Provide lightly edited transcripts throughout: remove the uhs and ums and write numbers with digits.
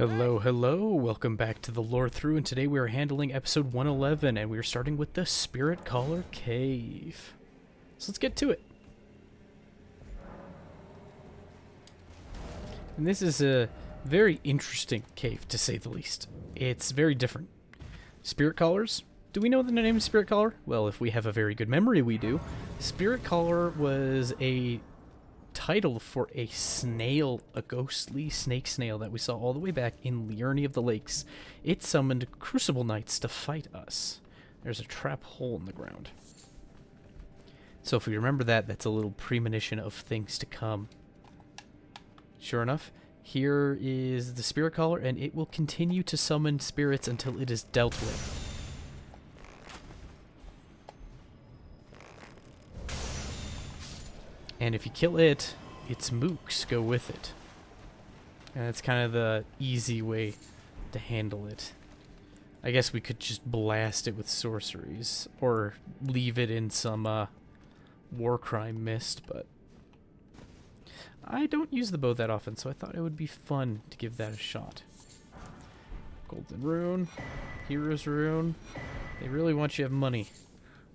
Hello, hello, welcome back to the Lorethrough, and today we are handling episode 111, and we are starting with the Spirit Caller Cave. So let's get to it. And this is a very interesting cave, to say the least. It's very different. Spirit Callers? Do we know the name of Spirit Caller? Well, if we have a very good memory, we do. Spirit Caller was a title for a snail, a ghostly snake snail that we saw all the way back in Liurny of the Lakes. It summoned Crucible Knights to fight us. There's a trap hole in the ground. So if we remember that, that's a little premonition of things to come. Sure enough, here is the Spirit Caller, and it will continue to summon spirits until it is dealt with. And if you kill it, its mooks go with it. And that's kind of the easy way to handle it. I guess we could just blast it with sorceries, or leave it in some war crime mist, but I don't use the bow that often, so I thought it would be fun to give that a shot. Golden Rune, Hero's Rune. They really want you to have money.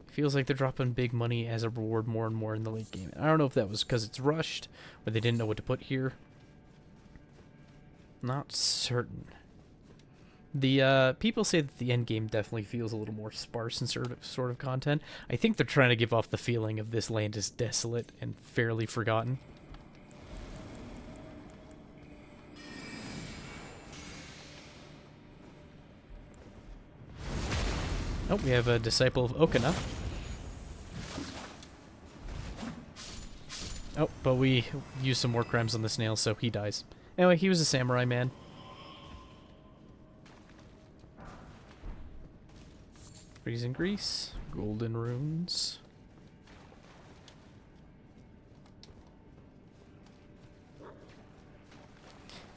Feels like they're dropping big money as a reward more and more in the late game. I don't know if that was because it's rushed, or they didn't know what to put here. Not certain. The people say that the end game definitely feels a little more sparse and sort of content. I think they're trying to give off the feeling of this land is desolate and fairly forgotten. Oh, we have a disciple of Okina. Oh, but we used some more crimes on the snail, so he dies. Anyway, he was a samurai man. Freezing Grease, Golden Runes.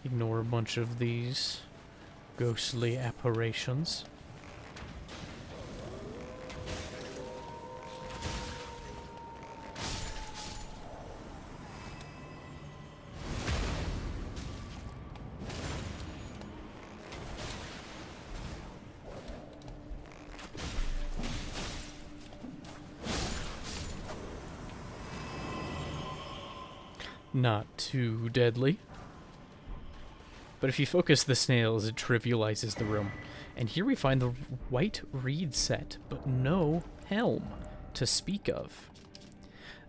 Ignore a bunch of these ghostly apparitions. Not too deadly. But if you focus the snails, it trivializes the room. And here we find the white reed set, but no helm to speak of.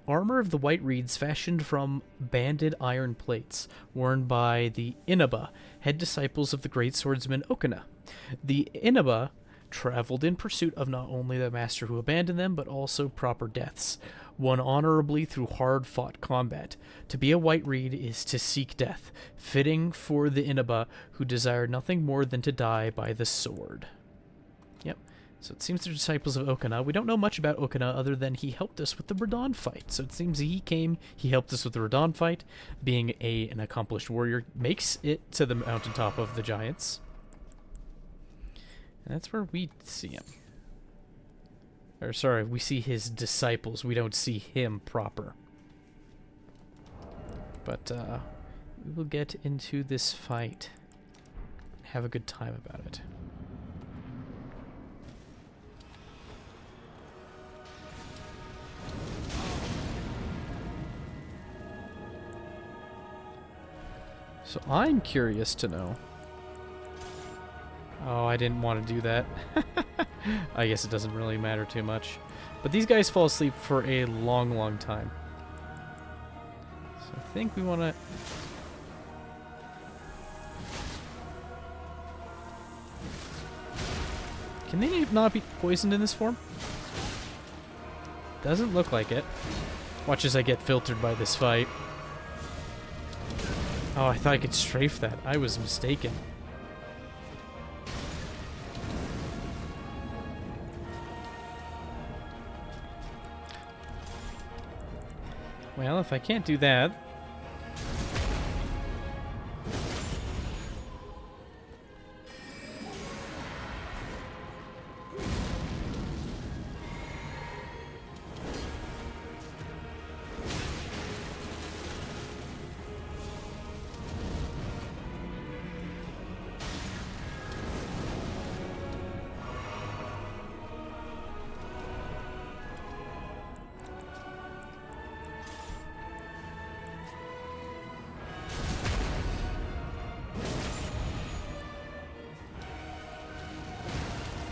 Armor of the white reeds fashioned from banded iron plates, worn by the Inaba, head disciples of the great swordsman Okina. The Inaba traveled in pursuit of not only the master who abandoned them, but also proper deaths, won honorably through hard-fought combat. To be a white reed is to seek death, fitting for the Inaba, who desire nothing more than to die by the sword. Yep, so it seems they're disciples of Okina. We don't know much about Okina other than he helped us with the Radon fight. So it seems he helped us with the Radon fight. Being an accomplished warrior makes it to the mountaintop of the giants. And that's where we see him. Or sorry, we see his disciples. We don't see him proper. But we will get into this fight. Have a good time about it. So I'm curious to know. Oh, I didn't want to do that. I guess it doesn't really matter too much. But these guys fall asleep for a long, long time. So I think we want to... Can they not be poisoned in this form? Doesn't look like it. Watch as I get filtered by this fight. Oh, I thought I could strafe that. I was mistaken. Well, if I can't do that...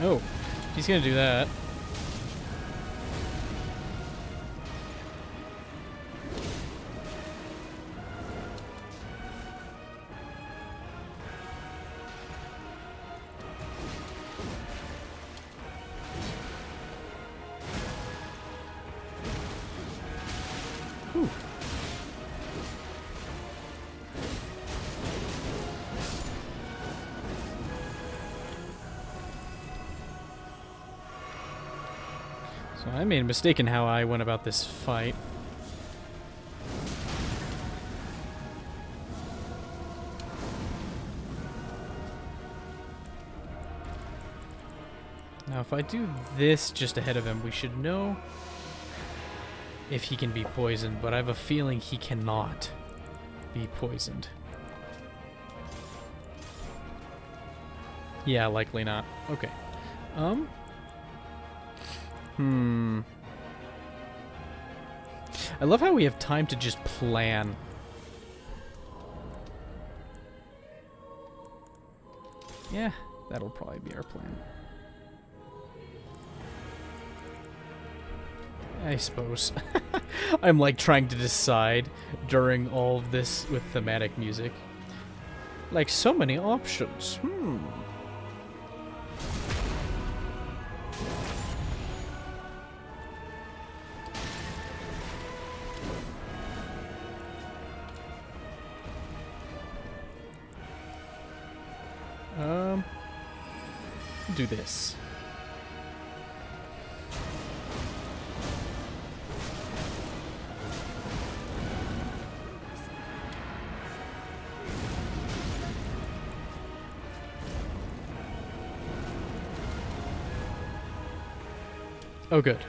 Oh, he's gonna do that. Whew. So I made a mistake in how I went about this fight. Now if I do this just ahead of him, we should know if he can be poisoned, but I have a feeling he cannot be poisoned. Yeah, likely not. Okay. I love how we have time to just plan. Yeah, that'll probably be our plan. I suppose. I'm like trying to decide during all of this with thematic music. Like so many options. Do this. Oh, good.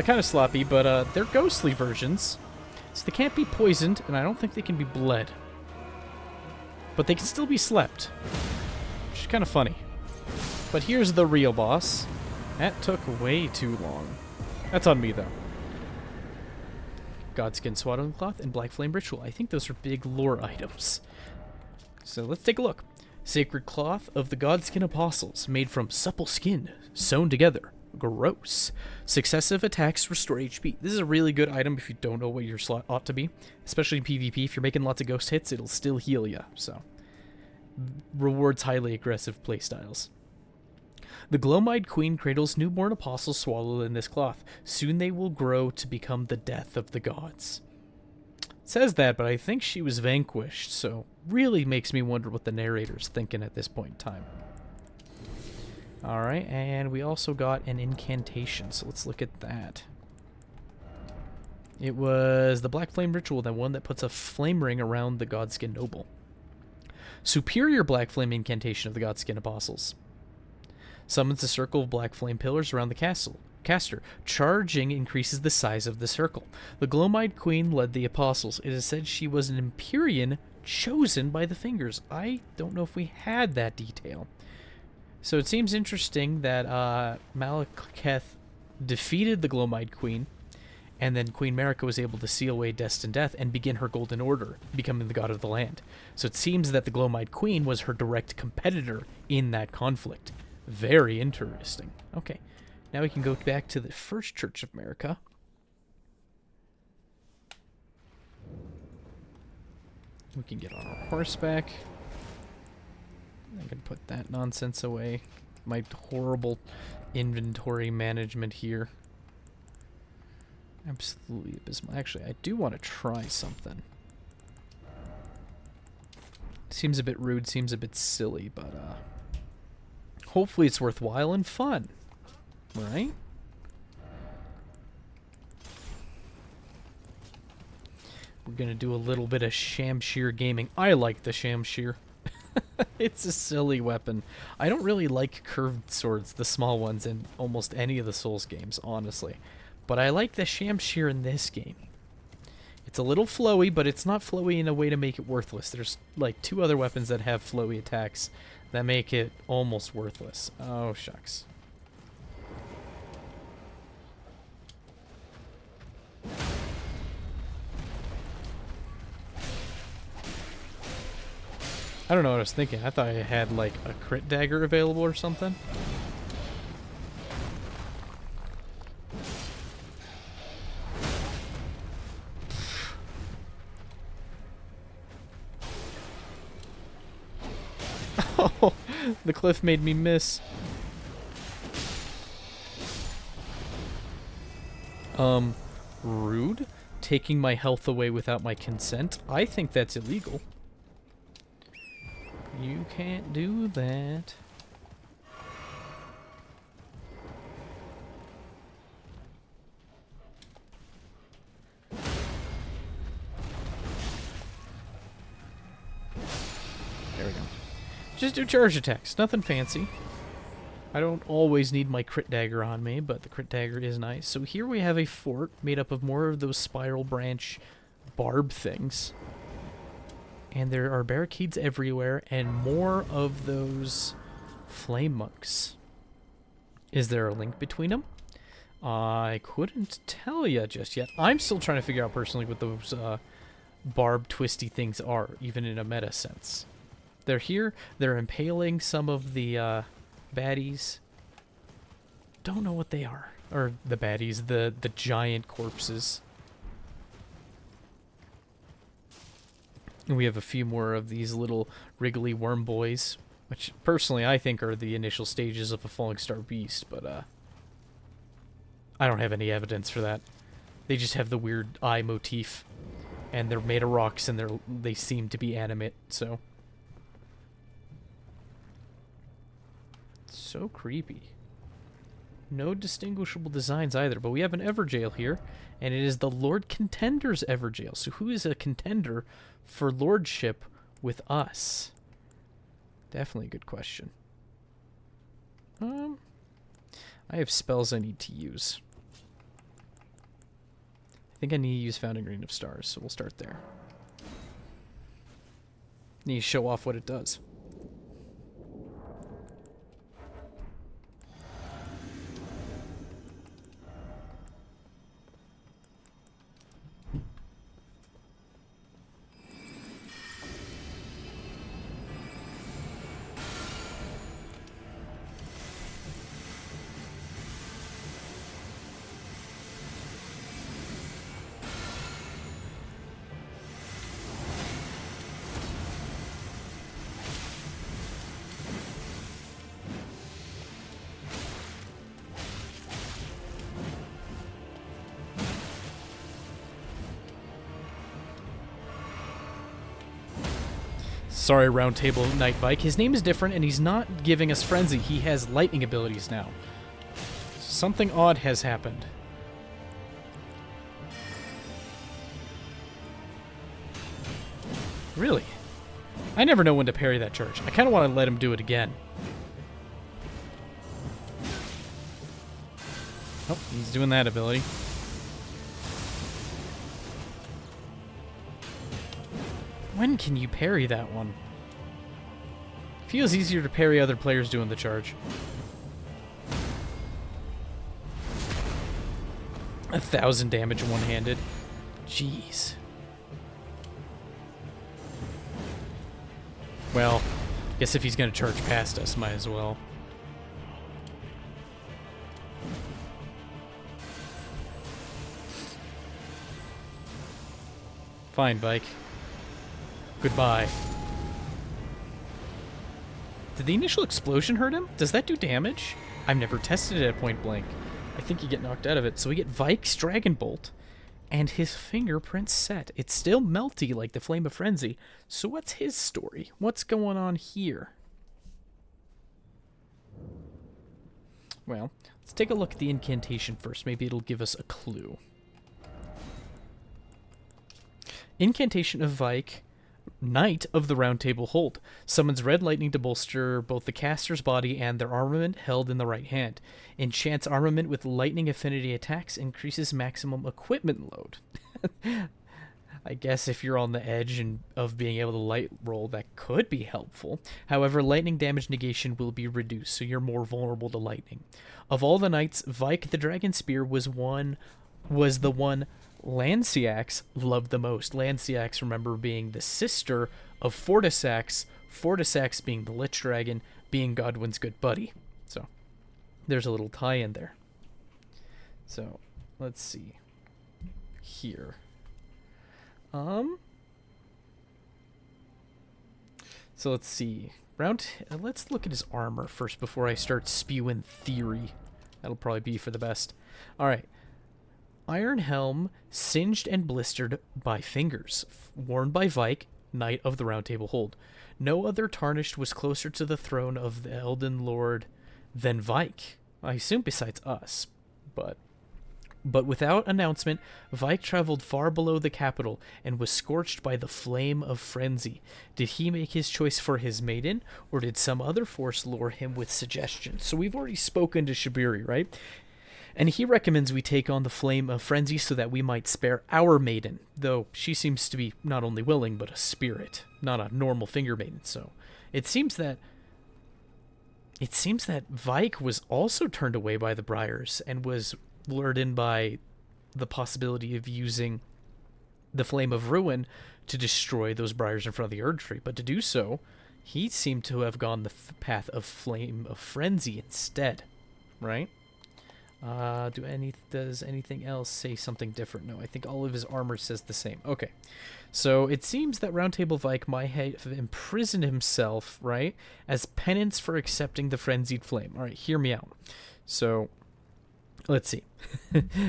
Kind of sloppy, but they're ghostly versions, so they can't be poisoned, and I don't think they can be bled. But they can still be slept, which is kind of funny. But here's the real boss. That took way too long. That's on me, though. Godskin Swaddling Cloth and Black Flame Ritual. I think those are big lore items. So let's take a look. Sacred Cloth of the Godskin Apostles, made from supple skin, sewn together. Gross. Successive attacks restore HP. This is a really good item if you don't know what your slot ought to be. Especially in PvP. If you're making lots of ghost hits, it'll still heal you. So, rewards highly aggressive playstyles. The Glowmide Queen cradles newborn apostles swallowed in this cloth. Soon they will grow to become the death of the gods. It says that, but I think she was vanquished, so really makes me wonder what the narrator's thinking at this point in time. Alright, and we also got an incantation, so let's look at that. It was the Black Flame Ritual, the one that puts a flame ring around the Godskin Noble. Superior Black Flame Incantation of the Godskin Apostles. Summons a circle of black flame pillars around the caster. Charging increases the size of the circle. The Glowmide Queen led the apostles. It is said she was an Empyrean chosen by the Fingers. I don't know if we had that detail. So it seems interesting that Malekith defeated the Glowmide Queen, and then Queen Marika was able to seal away Destined Death and begin her Golden Order, becoming the god of the land. So it seems that the Glowmide Queen was her direct competitor in that conflict. Very interesting. Okay, now we can go back to the First Church of Marika. We can get on our horseback. I can put that nonsense away. My horrible inventory management here. Absolutely abysmal. Actually, I do want to try something. Seems a bit rude, seems a bit silly, but hopefully it's worthwhile and fun. Right? We're going to do a little bit of Shamshir gaming. I like the Shamshir. It's a silly weapon. I don't really like curved swords, the small ones, in almost any of the Souls games, honestly. But I like the Shamshir in this game. It's a little flowy, but it's not flowy in a way to make it worthless. There's like 2 other weapons that have flowy attacks that make it almost worthless. Oh, shucks. I don't know what I was thinking. I thought I had like a crit dagger available or something. Oh, the cliff made me miss. Rude? Taking my health away without my consent? I think that's illegal. You can't do that. There we go. Just do charge attacks. Nothing fancy. I don't always need my crit dagger on me, but the crit dagger is nice. So here we have a fort made up of more of those spiral branch barb things. And there are barricades everywhere and more of those flame monks. Is there a link between them? I couldn't tell you just yet. I'm still trying to figure out personally what those barb twisty things are, even in a meta sense. They're here. They're impaling some of the baddies. Don't know what they are. Or the baddies, the giant corpses. And we have a few more of these little wriggly worm boys, which personally I think are the initial stages of a falling star beast, but I don't have any evidence for that. They just have the weird eye motif, and they're made of rocks, and they seem to be animate, so. So creepy. No distinguishable designs either, but we have an Everjail here, and it is the Lord Contender's Everjail. So who is a contender for lordship with us? Definitely a good question. I have spells I need to use. I think I need to use Founding Green of Stars, so we'll start there. Need to show off what it does. Sorry, Roundtable Night Bike. His name is different, and he's not giving us Frenzy. He has lightning abilities now. Something odd has happened. Really? I never know when to parry that charge. I kind of want to let him do it again. Oh, he's doing that ability. When can you parry that one? Feels easier to parry other players doing the charge. 1,000 damage one-handed. Jeez. Well, guess if he's gonna charge past us, might as well. Fine, Bike. Goodbye. Did the initial explosion hurt him? Does that do damage? I've never tested it at point blank. I think you get knocked out of it. So we get Vike's Dragon Bolt, and his fingerprint set. It's still melty like the Flame of Frenzy. So what's his story? What's going on here? Well, let's take a look at the incantation first. Maybe it'll give us a clue. Incantation of Vike, Knight of the Round Table Hold. Summons red lightning to bolster both the caster's body and their armament held in the right hand. Enchants armament with lightning affinity attacks, increases maximum equipment load. I guess if you're on the edge of being able to light roll, that could be helpful. However, lightning damage negation will be reduced, so you're more vulnerable to lightning. Of all the knights, Vike the Dragon Spear was the one Lanciax loved the most. Lanciax, remember, being the sister of Fortisax, Fortisax being the Lich Dragon, being Godwin's good buddy. So, there's a little tie-in there. So, let's see. Here. So let's see. Let's look at his armor first before I start spewing theory. That'll probably be for the best. Alright. Iron helm, singed and blistered by fingers. Worn by Vike, Knight of the Round Table Hold. No other tarnished was closer to the throne of the Elden Lord than Vike. I assume besides us, but without announcement, Vike traveled far below the capital and was scorched by the flame of frenzy. Did he make his choice for his maiden, or did some other force lure him with suggestions? So we've already spoken to Shibiri, right? And he recommends we take on the flame of frenzy so that we might spare our maiden, though she seems to be not only willing, but a spirit, not a normal finger maiden. So it seems that Vike was also turned away by the Briars and was lured in by the possibility of using the Flame of Ruin to destroy those briars in front of the Erd Tree. But to do so, he seemed to have gone the path of Flame of Frenzy instead, right? Does anything else say something different? No, I think all of his armor says the same. Okay, so it seems that Roundtable Vike might have imprisoned himself, right, as penance for accepting the Frenzied Flame. All right, hear me out. So, let's see.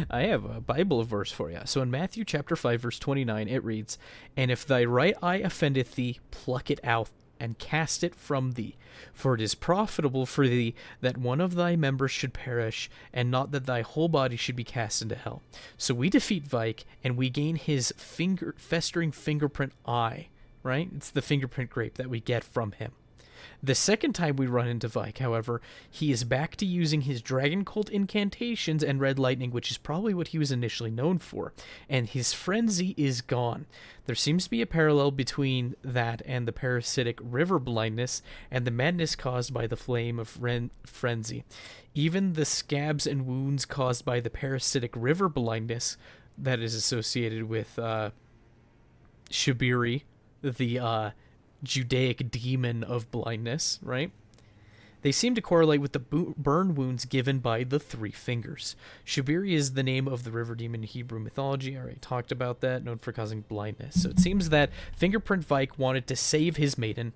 I have a Bible verse for you. So in Matthew chapter 5, verse 29, it reads, "And if thy right eye offendeth thee, pluck it out and cast it from thee. For it is profitable for thee that one of thy members should perish, and not that thy whole body should be cast into hell." So we defeat Vike, and we gain his festering fingerprint eye, right? It's the fingerprint grape that we get from him. The second time we run into Vike, however, he is back to using his Dragon Cult incantations and Red Lightning, which is probably what he was initially known for, and his frenzy is gone. There seems to be a parallel between that and the parasitic river blindness and the madness caused by the flame of frenzy. Even the scabs and wounds caused by the parasitic river blindness that is associated with Shibiri, the Judaic demon of blindness, right? They seem to correlate with the burn wounds given by the three fingers. Shibiri is the name of the river demon in Hebrew mythology. I already talked about that, known for causing blindness. So it seems that Fingerprint Vike wanted to save his maiden,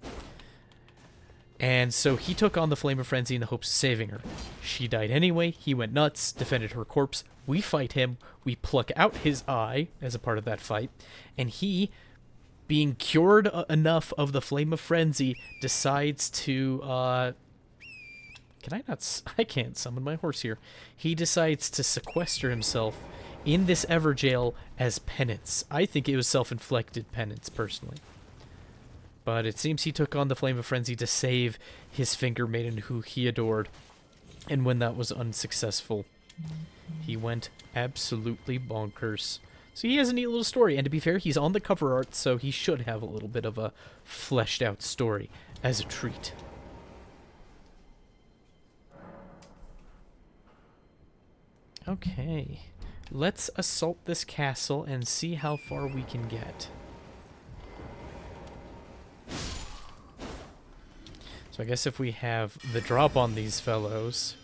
and so he took on the Flame of Frenzy in the hopes of saving her. She died anyway. He went nuts, defended her corpse. We fight him. We pluck out his eye as a part of that fight, and he, being cured enough of the Flame of Frenzy, decides to, I can't summon my horse here. He decides to sequester himself in this Everjail as penance. I think it was self-inflicted penance, personally. But it seems he took on the Flame of Frenzy to save his finger maiden who he adored. And when that was unsuccessful, he went absolutely bonkers. So he has a neat little story, and to be fair, he's on the cover art, so he should have a little bit of a fleshed out story as a treat. Okay, let's assault this castle and see how far we can get. So I guess if we have the drop on these fellows,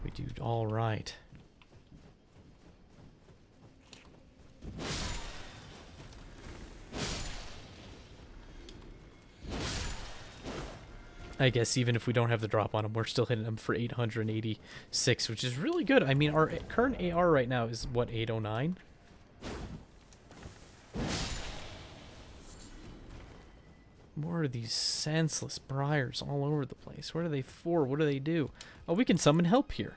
we do all right. I guess even if we don't have the drop on them, we're still hitting them for 886, which is really good. I mean, our current AR right now is, what, 809? More of these senseless briars all over the place. What are they for? What do they do? Oh, we can summon help here.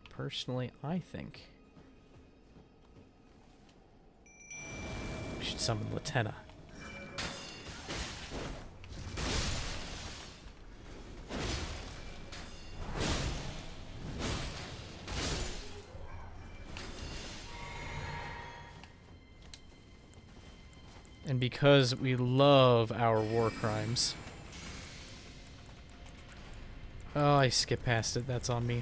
Personally, I think we should summon Latenna. And because we love our war crimes... Oh, I skipped past it. That's on me.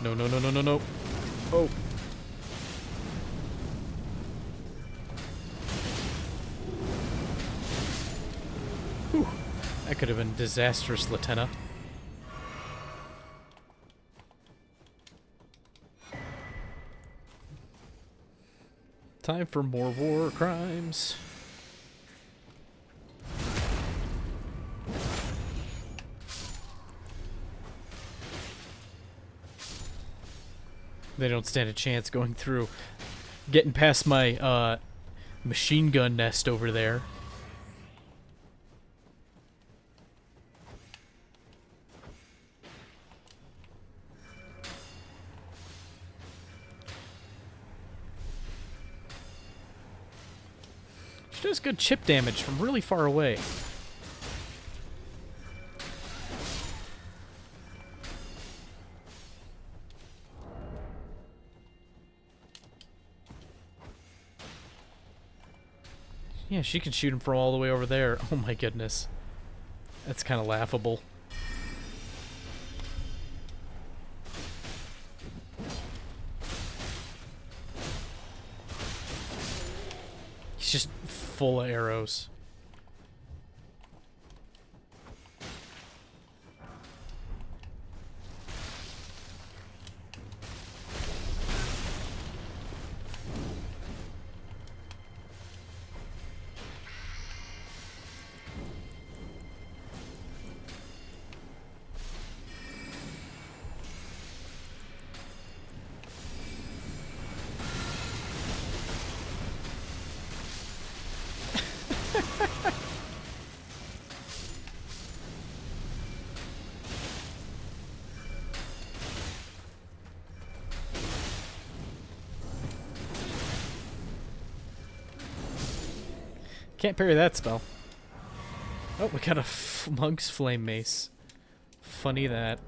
No, no, no, no, no, no. Oh. Whew. That could have been disastrous, Lieutenant. Time for more war crimes. They don't stand a chance going through, getting past my machine gun nest over there. She does good chip damage from really far away. Yeah, she can shoot him from all the way over there. Oh my goodness. That's kind of laughable. He's just full of arrows. Can't parry that spell. Oh, we got a monk's flame mace. Funny that.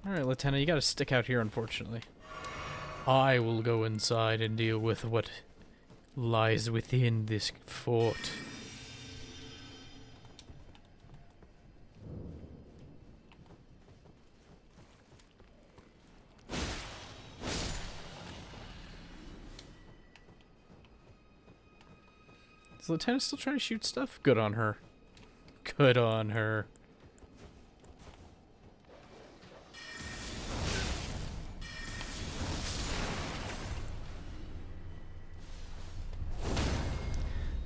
Alright, Lieutenant, you gotta stick out here, unfortunately. I will go inside and deal with what lies within this fort. Is the Lieutenant still trying to shoot stuff? Good on her. Good on her.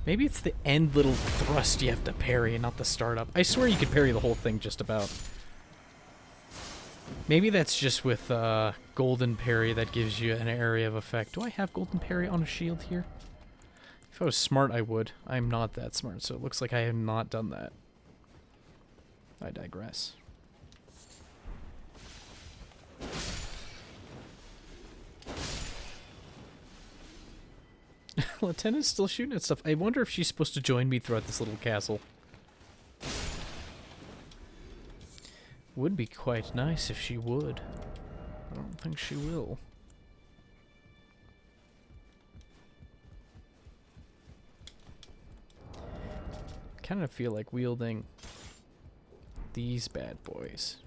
Maybe it's the end little thrust you have to parry and not the startup. I swear you could parry the whole thing just about. Maybe that's just with golden parry that gives you an area of effect. Do I have golden parry on a shield here? If I was smart, I would. I'm not that smart, so it looks like I have not done that. I digress. Lieutenant's still shooting at stuff. I wonder if she's supposed to join me throughout this little castle. Would be quite nice if she would. I don't think she will. Kind of feel like wielding these bad boys.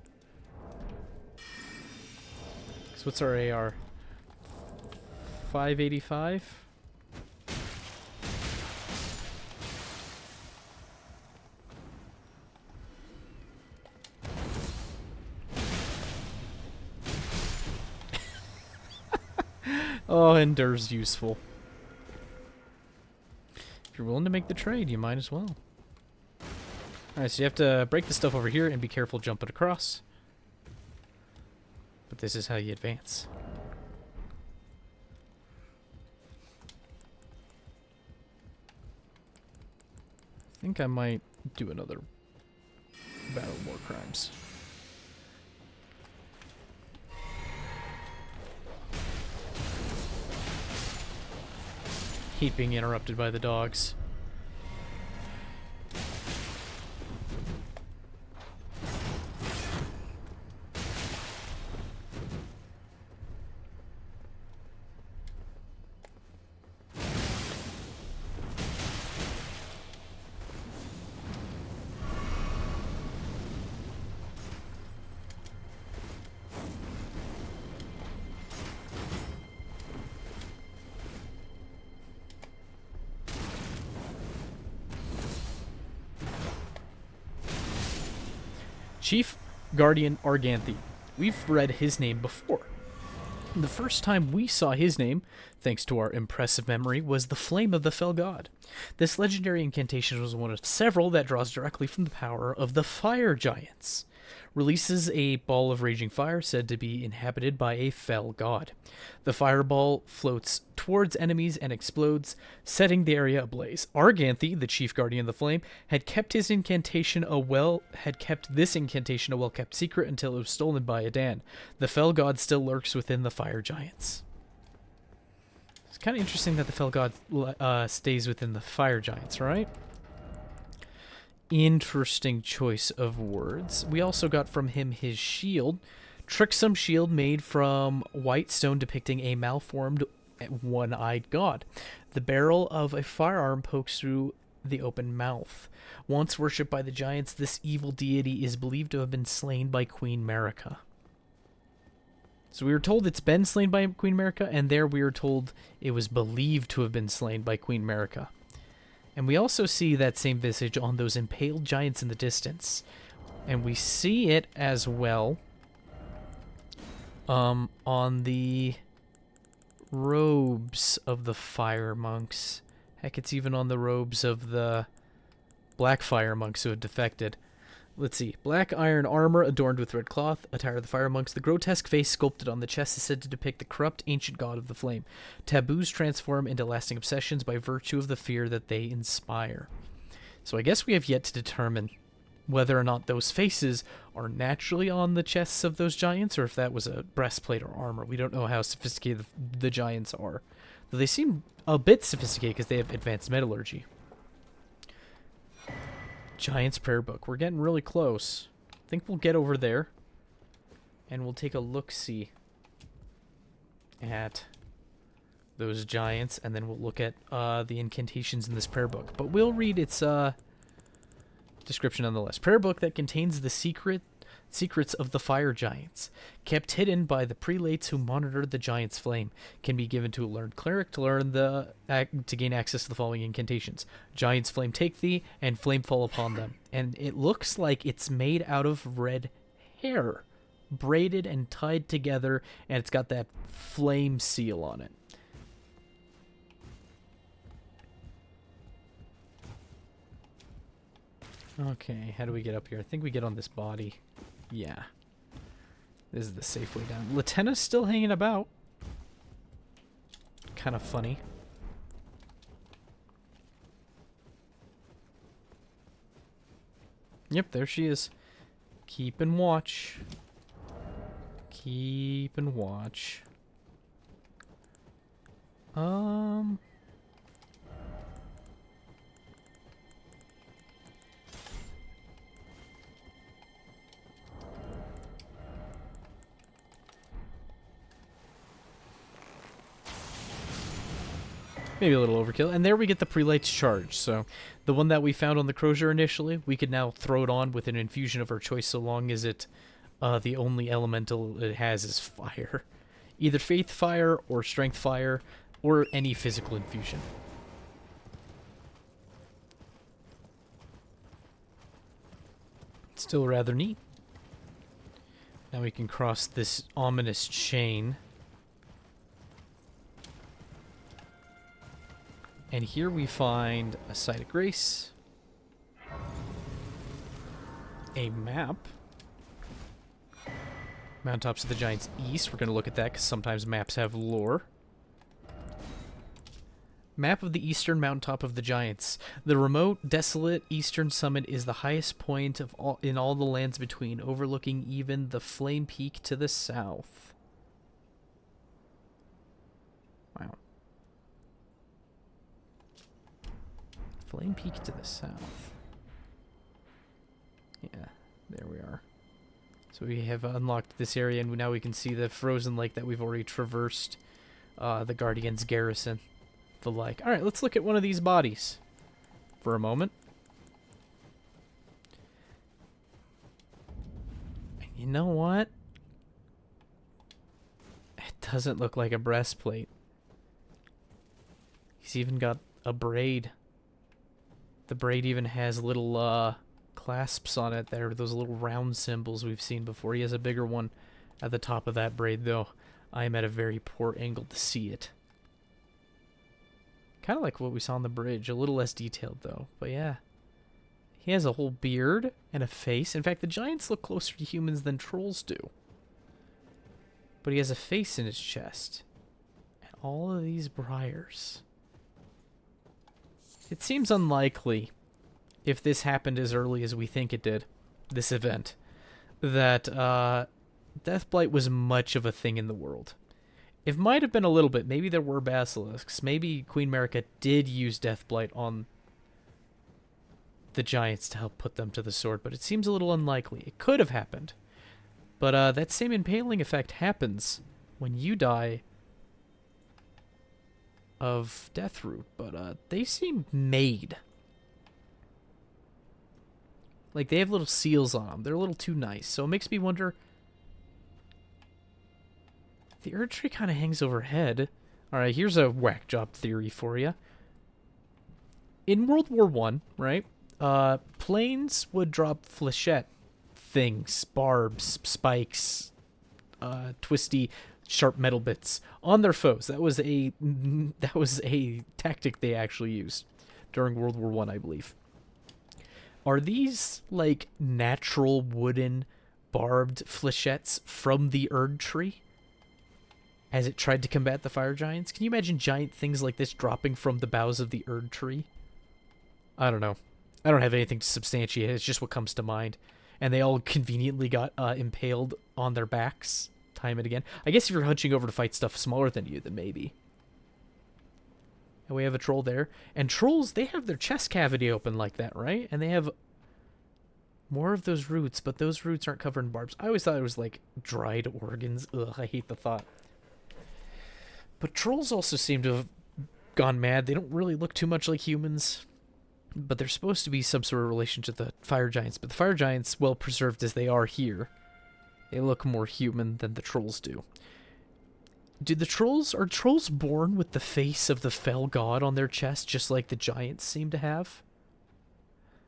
So what's our AR? 585? Oh, Endur's useful. If you're willing to make the trade, you might as well. Alright, so you have to break the stuff over here and be careful jumping across. But this is how you advance. I think I might do another Battle of War Crimes. Hate being interrupted by the dogs. Chief Guardian Arganthy. We've read his name before. The first time we saw his name, thanks to our impressive memory, was the Flame of the Fell God. This legendary incantation was one of several that draws directly from the power of the Fire Giants. Releases a ball of raging fire said to be inhabited by a fell god. The fireball floats towards enemies and explodes, setting the area ablaze. Arganthy, the chief guardian of the flame, had kept this incantation a well-kept secret until it was stolen by Adan. The fell god still lurks within the fire giants. It's kind of interesting that the fell god stays within the fire giants, right? Interesting choice of words. We also got from him his shield. Tricksome shield made from white stone depicting a malformed one-eyed god. The barrel of a firearm pokes through the open mouth. Once worshipped by the giants, this evil deity is believed to have been slain by Queen Marika. So we were told it's been slain by Queen Marika, and there we were told it was believed to have been slain by Queen Marika. And we also see that same visage on those impaled giants in the distance. And we see it as well on the robes of the fire monks. Heck, it's even on the robes of the black fire monks who have defected. Let's see. Black iron armor adorned with red cloth, attire of the fire monks. The grotesque face sculpted on the chest is said to depict the corrupt ancient god of the flame. Taboos transform into lasting obsessions by virtue of the fear that they inspire. So I guess we have yet to determine whether or not those faces are naturally on the chests of those giants, or if that was a breastplate or armor. We don't know how sophisticated the giants are. Though they seem a bit sophisticated because they have advanced metallurgy. Giant's Prayer Book. We're getting really close. I think we'll get over there. And we'll take a look-see at those giants. And then we'll look at the incantations in this prayer book. But we'll read its description nonetheless. Prayer book that contains the secrets of the fire giants, kept hidden by the prelates who monitored the giant's flame, can be given to a learned cleric to gain access to the following incantations. Giant's flame take thee, and flame fall upon them. And it looks like it's made out of red hair, braided and tied together, and it's got that flame seal on it. Okay, how do we get up here? I think we get on this body. Yeah. This is the safe way down. Latenna's still hanging about. Kind of funny. Yep, there she is. Keeping watch. Keeping watch. Maybe a little overkill. And there we get the Prelate's Charge. So the one that we found on the Crozier initially, we could now throw it on with an infusion of our choice so long as it, the only elemental it has is fire. Either Faith Fire or Strength Fire or any physical infusion. Still rather neat. Now we can cross this ominous chain. And here we find a site of grace, a map, Mountaintops of the Giants East. We're going to look at that because sometimes maps have lore. Map of the eastern mountaintop of the Giants. The remote, desolate eastern summit is the highest point of in all the lands between, overlooking even the Flame Peak to the south. Wow. Flame Peak to the south. Yeah, there we are. So we have unlocked this area, and now we can see the frozen lake that we've already traversed. The Guardian's garrison. The like. Alright, let's look at one of these bodies for a moment. And you know what? It doesn't look like a breastplate. He's even got a braid. The braid even has little clasps on it. There are those little round symbols we've seen before. He has a bigger one at the top of that braid, though. I am at a very poor angle to see it. Kind of like what we saw on the bridge. A little less detailed, though. But yeah. He has a whole beard and a face. In fact, the giants look closer to humans than trolls do. But he has a face in his chest. And all of these briars. It seems unlikely, if this happened as early as we think it did, this event, that Deathblight was much of a thing in the world. It might have been a little bit. Maybe there were basilisks. Maybe Queen Marika did use Deathblight on the giants to help put them to the sword, but it seems a little unlikely. It could have happened. But that same impaling effect happens when you die of Deathroot, but they seem made. Like, they have little seals on them. They're a little too nice, so it makes me wonder. The Erd Tree kind of hangs overhead. Alright, here's a whack job theory for you. In World War I, right, planes would drop flechette things, barbs, spikes, twisty, sharp metal bits on their foes. That was a tactic they actually used during World War I believe. Are these like natural wooden barbed flechettes from the Erd Tree as it tried to combat the fire giants? Can you imagine giant things like this dropping from the boughs of the Erd Tree? I don't know. I don't have anything to substantiate it. It's just what comes to mind. And they all conveniently got impaled on their backs time and again. I guess if you're hunching over to fight stuff smaller than you, then maybe. And we have a troll there. And trolls, they have their chest cavity open like that, right? And they have more of those roots, but those roots aren't covered in barbs. I always thought it was like dried organs. Ugh, I hate the thought. But trolls also seem to have gone mad. They don't really look too much like humans. But they're supposed to be some sort of relation to the fire giants. But the fire giants, well preserved as they are here, they look more human than the trolls do. Are trolls born with the face of the fell god on their chest, just like the giants seem to have?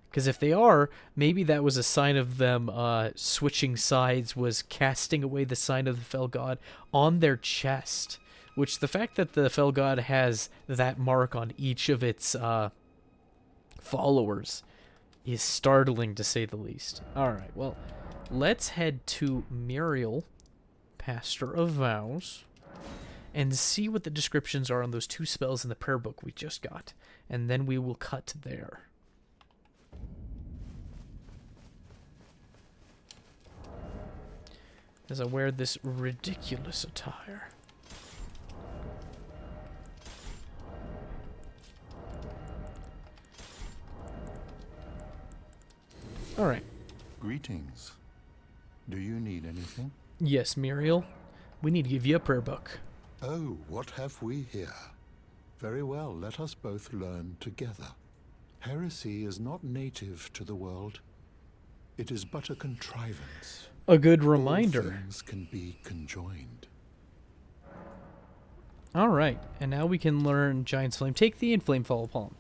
Because if they are, maybe that was a sign of them switching sides, was casting away the sign of the fell god on their chest. Which, the fact that the fell god has that mark on each of its followers is startling, to say the least. Alright, well, let's head to Muriel, Pastor of Vows, and see what the descriptions are on those two spells in the prayer book we just got. And then we will cut there. As I wear this ridiculous attire. Alright. Greetings. Do you need anything? Yes, Muriel. We need to give you a prayer book. Oh, what have we here? Very well, let us both learn together. Heresy is not native to the world. It is but a contrivance. A good reminder. All things can be conjoined. Alright, and now we can learn Giant's Flame Take Thee and Flame Fall Upon.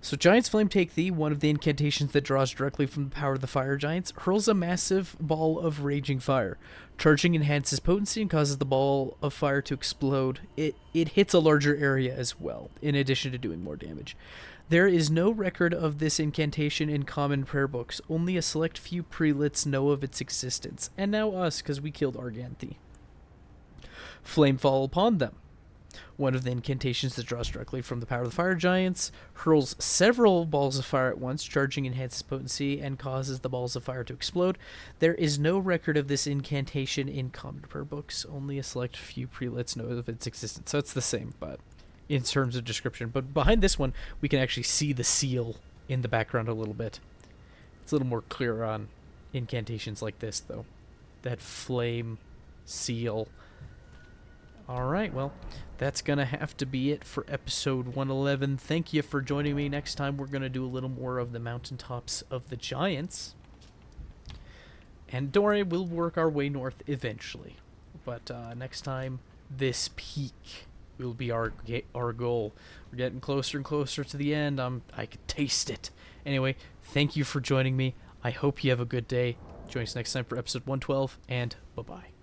So Giant's Flame Take Thee, one of the incantations that draws directly from the power of the fire giants, hurls a massive ball of raging fire. Charging enhances potency and causes the ball of fire to explode. It hits a larger area as well, in addition to doing more damage. There is no record of this incantation in common prayer books. Only a select few prelates know of its existence. And now us, because we killed Arganthy. Flame Fall Upon Them. One of the incantations that draws directly from the power of the fire giants, hurls several balls of fire at once, charging enhances potency, and causes the balls of fire to explode. There is no record of this incantation in common prayer books. Only a select few prelates know of its existence. So it's the same, but in terms of description. But behind this one, we can actually see the seal in the background a little bit. It's a little more clear on incantations like this, though. That flame seal. Alright, well, that's going to have to be it for episode 111. Thank you for joining me. Next time, we're going to do a little more of the mountaintops of the giants. And don't worry, we'll work our way north eventually. But next time, this peak will be our goal. We're getting closer and closer to the end. I can taste it. Anyway, thank you for joining me. I hope you have a good day. Join us next time for episode 112, and bye-bye.